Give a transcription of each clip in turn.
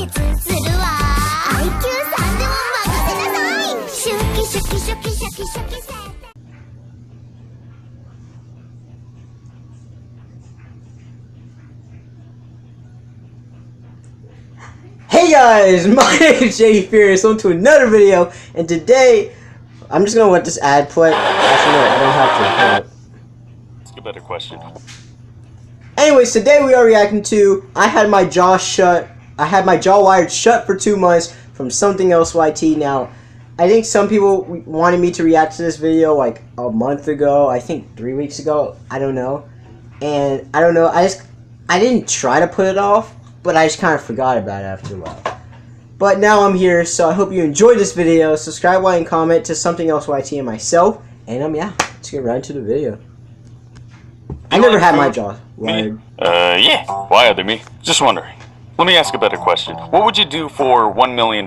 Hey guys, my name is Jay Furious. Welcome to another video, and today I'm just gonna let this ad play. Actually, no, I don't have to. That's a better question. Anyways, today we are reacting to I had my jaw wired shut for 2 months from SomeThingElseYT. Now, I think some people wanted me to react to this video like a month ago. I think 3 weeks ago. I don't know, and I don't know. I didn't try to put it off, but I just kind of forgot about it after a while. But now I'm here, so I hope you enjoyed this video. Subscribe, like, and comment to SomeThingElseYT and myself. And yeah, let's get right into the video. I never had my jaw wired. Yeah. Why other me? Just wondering. Let me ask a better question. What would you do for $1 million?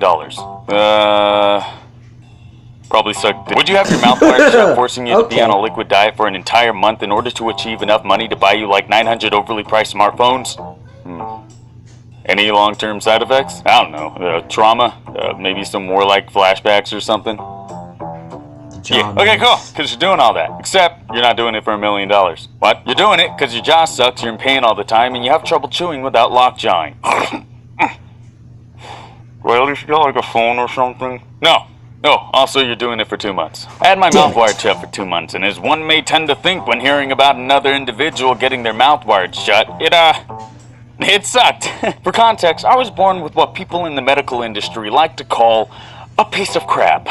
Probably suck dick. Would you have your mouth wired shut, forcing you to be on a liquid diet for an entire month in order to achieve enough money to buy you like 900 overly priced smartphones? Any long-term side effects? I don't know. Trauma? Maybe some more like flashbacks or something? Yeah, okay, cool, because you're doing all that. Except, you're not doing it for $1 million. What? You're doing it because your jaw sucks, you're in pain all the time, and you have trouble chewing without lockjawing. Well, at least you got like a phone or something? No. Also you're doing it for 2 months. I had my mouth wired shut for 2 months, and as one may tend to think when hearing about another individual getting their mouth wired shut, it sucked. For context, I was born with what people in the medical industry like to call a piece of crap.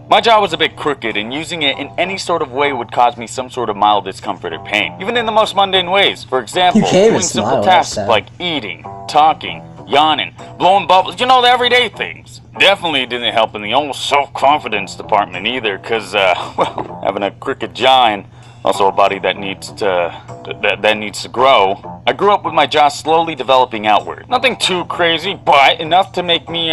My jaw was a bit crooked, and using it in any sort of way would cause me some sort of mild discomfort or pain. Even in the most mundane ways. For example, doing simple tasks like eating, talking, yawning, blowing bubbles, you know, the everyday things. Definitely didn't help in the almost self-confidence department either, because, well, having a crooked jaw and also a body that needs to grow. I grew up with my jaw slowly developing outward. Nothing too crazy, but enough to make me,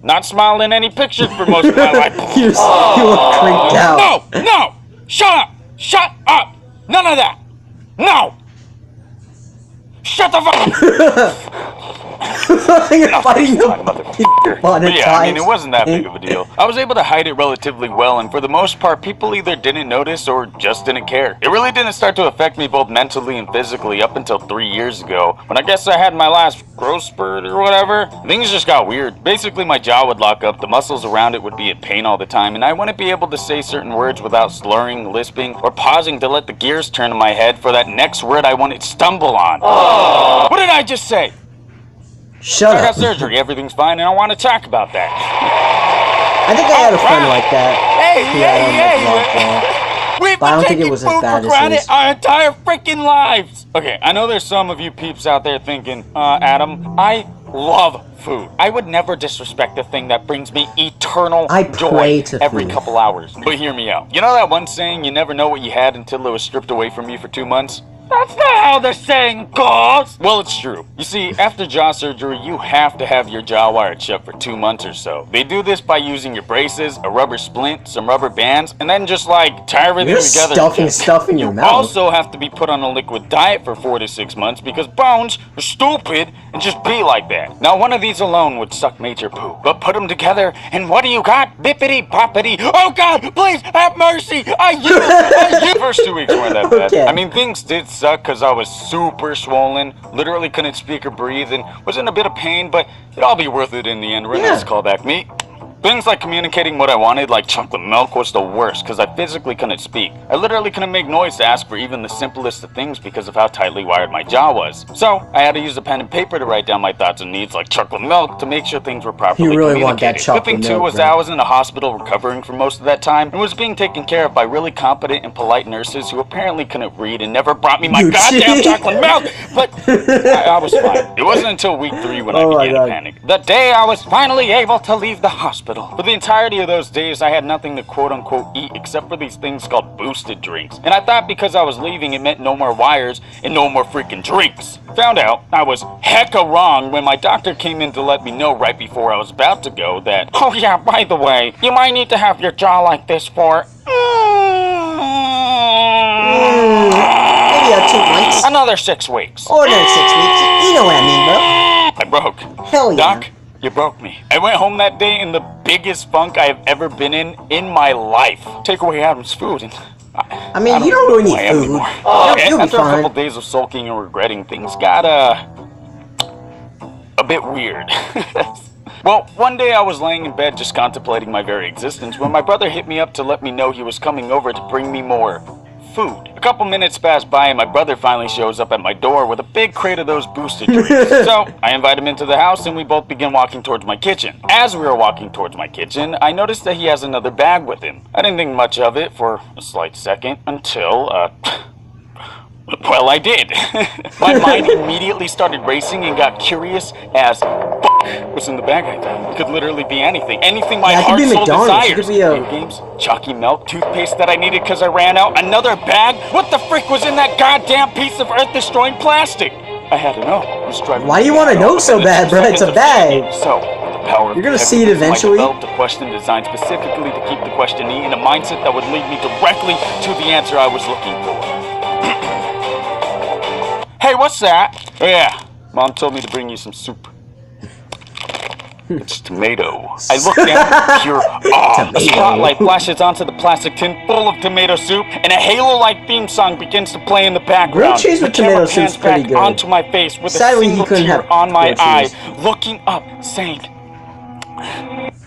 not smile in any pictures for most of my life. You look creeped out. No! Shut up! None of that! No! Shut the fuck You're fighting yeah, I mean, it wasn't that big of a deal. I was able to hide it relatively well, and for the most part, people either didn't notice or just didn't care. It really didn't start to affect me both mentally and physically up until 3 years ago, when I guess I had my last growth spurt or whatever. Things just got weird. Basically, my jaw would lock up, the muscles around it would be in pain all the time, and I wouldn't be able to say certain words without slurring, lisping, or pausing to let the gears turn in my head for that next word I wanted to stumble on. What did I just say? Shut up. I got surgery, everything's fine, and I want to talk about that. I think I had a friend like that. Hey! We've been taking food for granted our entire freaking lives! Okay, I know there's some of you peeps out there thinking, Adam, I love food. I would never disrespect the thing that brings me eternal joy every couple hours. But hear me out. You know that one saying, you never know what you had until it was stripped away from you for 2 months? That's not how the saying goes! Well, it's true. You see, after jaw surgery, you have to have your jaw wired shut for 2 months or so. They do this by using your braces, a rubber splint, some rubber bands, and then just like tie everything together. Stuffing stuff in your mouth. You also have to be put on a liquid diet for 4 to 6 months because bones are stupid and just be like that. Now, one of these alone would suck major poo. But put them together, and what do you got? Bippity boppity. Oh God, please have mercy! The first 2 weeks weren't that bad. Okay. I mean, things did suck because I was super swollen, literally couldn't speak or breathe, and was in a bit of pain, but it'd all be worth it in the end. Renee's callback me. Things like communicating what I wanted, like chocolate milk, was the worst because I physically couldn't speak. I literally couldn't make noise to ask for even the simplest of things because of how tightly wired my jaw was. So I had to use a pen and paper to write down my thoughts and needs, like chocolate milk, to make sure things were properly communicated. You really want that chocolate milk. The thing too was that I was in a hospital recovering for most of that time and was being taken care of by really competent and polite nurses who apparently couldn't read and never brought me my goddamn chocolate milk. But I was fine. It wasn't until week 3 when I began to panic. The day I was finally able to leave the hospital. For the entirety of those days, I had nothing to quote-unquote eat except for these things called boosted drinks. And I thought because I was leaving, it meant no more wires and no more freaking drinks. Found out I was hecka wrong when my doctor came in to let me know right before I was about to go that, oh yeah, by the way, you might need to have your jaw like this for... maybe 2 months. Another 6 weeks. Or another 6 weeks. You know what I mean, bro. I broke. Hell yeah. Doc, You broke me. I went home that day in the biggest funk I have ever been in my life. Take away Adam's food and I mean, you don't really need food. You'll be After a fine. couple days of sulking and regretting, things got a bit weird. Well, one day I was laying in bed just contemplating my very existence when my brother hit me up to let me know he was coming over to bring me more food. A couple minutes pass by and my brother finally shows up at my door with a big crate of those boosted drinks. So I invite him into the house and we both begin walking towards my kitchen. As we were walking towards my kitchen, I noticed that he has another bag with him. I didn't think much of it for a slight second until, well, I did. My mind immediately started racing and got curious as fuck what's in the bag. It could literally be anything. Anything my heart so desires. It could be video games, chalky milk, toothpaste that I needed because I ran out, another bag? What the frick was in that goddamn piece of earth-destroying plastic? I had to know. Why do you want to know so bad, bro? It's a bag. So, with the power you're gonna see it eventually. I developed a question designed specifically to keep the questionee in a mindset that would lead me directly to the answer I was looking for. Hey, what's that? Oh yeah, Mom told me to bring you some soup. It's tomato. I look down, pure awe. A spotlight flashes onto the plastic tin full of tomato soup, and a Halo-like theme song begins to play in the background. Grilled cheese with tomato soup is pretty good. Onto my face with Sadly, a single he couldn't tear have on my eye, cheese. looking up, saying,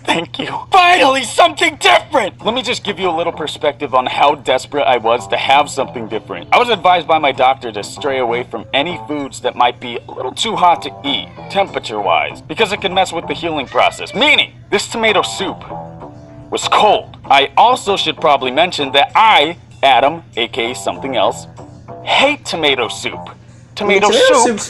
"Thank you. Finally, something different!" Let me just give you a little perspective on how desperate I was to have something different. I was advised by my doctor to stray away from any foods that might be a little too hot to eat, temperature-wise, because it could mess with the healing process. Meaning, this tomato soup was cold. I also should probably mention that I, Adam, aka something else, hate tomato soup. Tomato soup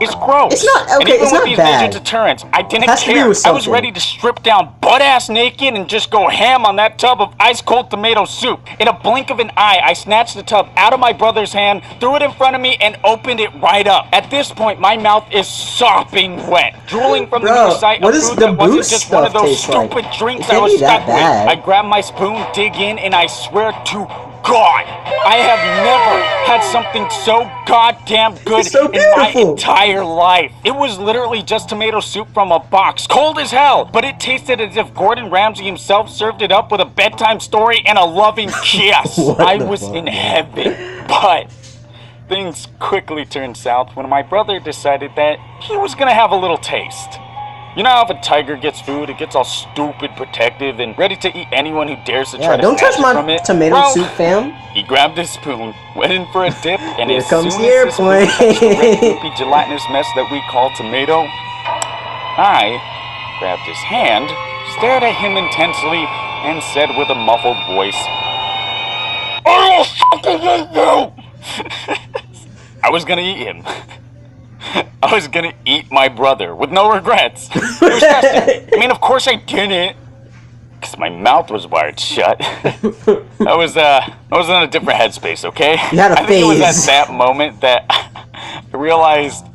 is gross. It's not okay. And even it's with not these bad. Ninja deterrents, I didn't Has to be care. with I was something. ready to strip down butt-ass naked and just go ham on that tub of ice-cold tomato soup. In a blink of an eye, I snatched the tub out of my brother's hand, threw it in front of me, and opened it right up. At this point, my mouth is sopping wet, drooling from the mere sight of food that wasn't just one of those stupid drinks I was stuck with. I grabbed my spoon, dig in, and I swear to God, I have never had something so goddamn good in my entire life. It was literally just tomato soup from a box, cold as hell, but it tasted as if Gordon Ramsay himself served it up with a bedtime story and a loving kiss. I was in heaven, but things quickly turned south when my brother decided that he was gonna have a little taste. You know how if a tiger gets food, it gets all stupid, protective, and ready to eat anyone who dares to try to don't touch snatch it my from it? tomato Well, soup, fam. he grabbed his spoon, went in for a dip, and Here as comes soon the as this spoon airplane. touched the red, goopy, gelatinous mess that we call tomato, I grabbed his hand, stared at him intensely, and said with a muffled voice, "I will fucking eat you!" I was gonna eat him. I was gonna eat my brother with no regrets. It was testing. I mean, of course I didn't, because my mouth was wired shut. I was in a different headspace, okay? You had a I think it was at phase. that moment that I realized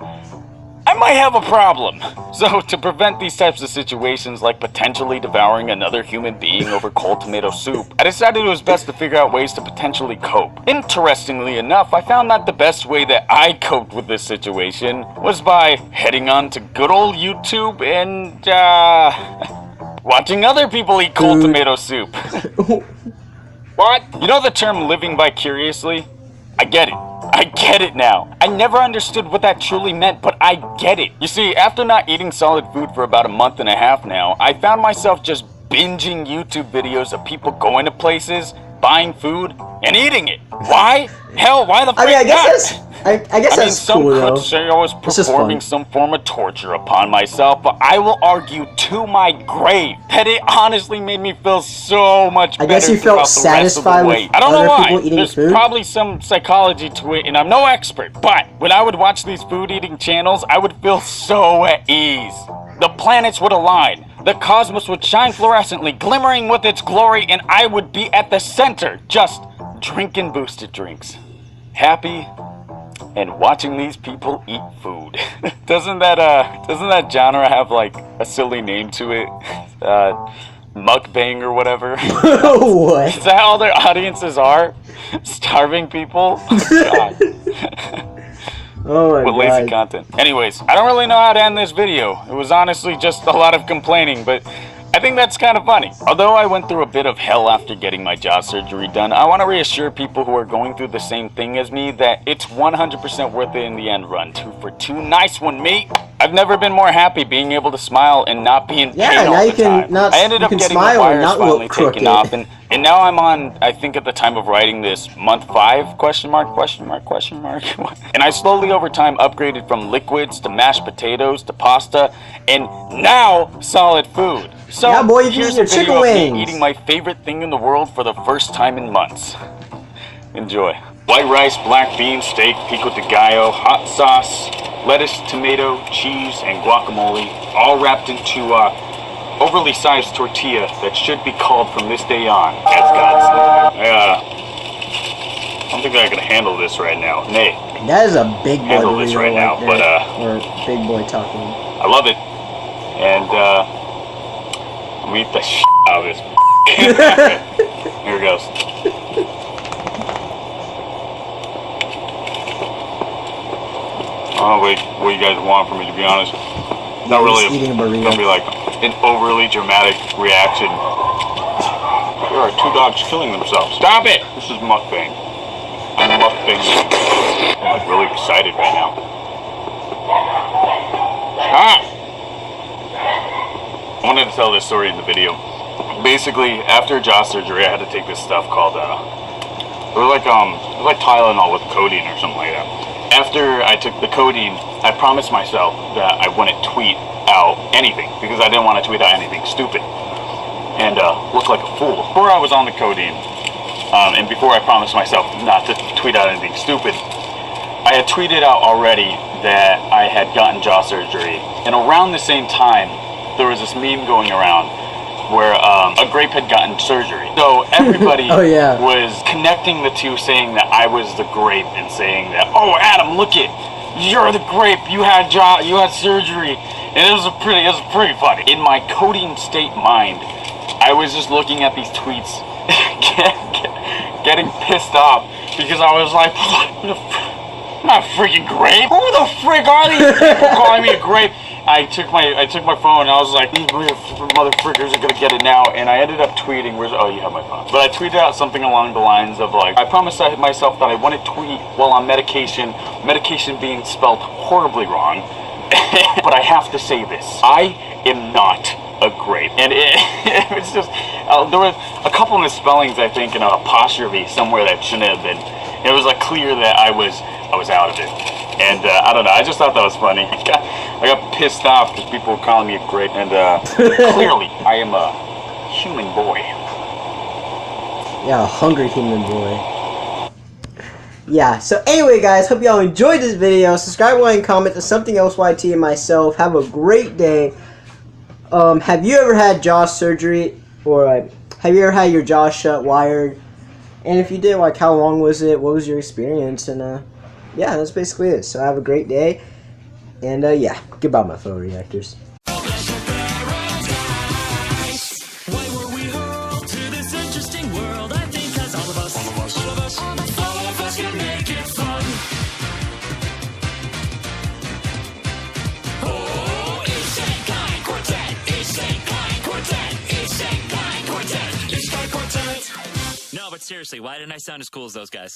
I might have a problem. So to prevent these types of situations, like potentially devouring another human being over cold tomato soup, I decided it was best to figure out ways to potentially cope. Interestingly enough, I found that the best way that I coped with this situation was by heading on to good old YouTube and, watching other people eat cold tomato soup. What? You know the term living vicariously? I get it. I get it now. I never understood what that truly meant, but I get it. You see, after not eating solid food for about a month and a half now, I found myself just binging YouTube videos of people going to places, buying food, and eating it. Why? Hell, why the frick I not? guess that's some cool, could though. say I was performing some form of torture upon myself, but I will argue to my grave that it honestly made me feel so much better. I guess you felt satisfied with I don't know other why. people eating There's food? probably some psychology to it, and I'm no expert, but when I would watch these food eating channels, I would feel so at ease. The planets would align. The cosmos would shine fluorescently, glimmering with its glory, and I would be at the center, just drinking boosted drinks. Happy and watching these people eat food. doesn't that genre have like a silly name to it? Mukbang or whatever. What? Is that all their audiences are? Starving people? Oh, God. Oh my What lazy god. content. Anyways, I don't really know how to end this video. It was honestly just a lot of complaining, but I think that's kind of funny. Although I went through a bit of hell after getting my jaw surgery done, I want to reassure people who are going through the same thing as me that it's 100% worth it in the end run. 2 for 2. Nice one, mate. I've never been more happy being able to smile and not be in Yeah, pain now all you the can time. not. I ended You up can getting the smile and wires not finally look crooked. taken off, and now I'm on, I think at the time of writing this, month 5, question mark, question mark, question mark. And I slowly over time upgraded from liquids to mashed potatoes to pasta, and now solid food. So Yeah, boy, you can here's eat your a video chicken of me wings. eating my favorite thing in the world for the first time in months. Enjoy. White rice, black beans, steak, pico de gallo, hot sauce, lettuce, tomato, cheese, and guacamole, all wrapped into overly sized tortilla that should be called from this day on as God's. I don't think I can handle this right now. Nay, That is a big boy handle this burrito right now, there. but Or big boy talking. I love it, and I'm gonna eat the shit out of this. Here it goes. Oh wait, what you guys want from me, to be honest? Not really. Eating a burrito. It's gonna be like an overly dramatic reaction. There are 2 dogs killing themselves. Stop it! This is mukbang. I'm mukbang. I'm like really excited right now. Stop! I wanted to tell this story in the video. Basically, after jaw surgery, I had to take this stuff called it was like Tylenol with codeine or something like that. After I took the codeine, I promised myself that I wouldn't tweet out anything because I didn't want to tweet out anything stupid and look like a fool. Before I was on the codeine, and before I promised myself not to tweet out anything stupid, I had tweeted out already that I had gotten jaw surgery, and around the same time, there was this meme going around where a grape had gotten surgery. So everybody Oh, yeah. was connecting the two, saying that I was the grape and saying that, oh, Adam, look it, you're the grape, you had surgery. And it was pretty funny. In my coding state mind, I was just looking at these tweets getting pissed off because I was like, I'm not a freaking grape. Who the frick are these people calling me a grape? I took my phone and I was like, these motherfuckers are gonna get it now. And I ended up tweeting, oh, you have my phone. But I tweeted out something along the lines of like, I promised myself that I wouldn't tweet while on medication being spelled horribly wrong. But I have to say this, I am not a grape. And it was just, there were a couple of misspellings, I think, in an apostrophe somewhere that shouldn't have been. It was like clear that I was out of it. And I don't know, I just thought that was funny. I got pissed off because people were calling me a grape, and clearly I am a human boy. Yeah, a hungry human boy. Yeah, so anyway guys, hope y'all enjoyed this video. Subscribe, like, and comment to SomeThingElseYT and myself. Have a great day. Have you ever had jaw surgery? Or have you ever had your jaw shut, wired? And if you did, like, how long was it? What was your experience? And yeah, that's basically it. So have a great day. And yeah, goodbye my fellow reactors. Why were we hurled to this interesting world? I think 'cause all of us can make it fun. Oh, Ishinkai Quartet, Ishinkai Quartet, Ishinkai Quartet, Ishinkai Quartet. No, but seriously, why didn't I sound as cool as those guys?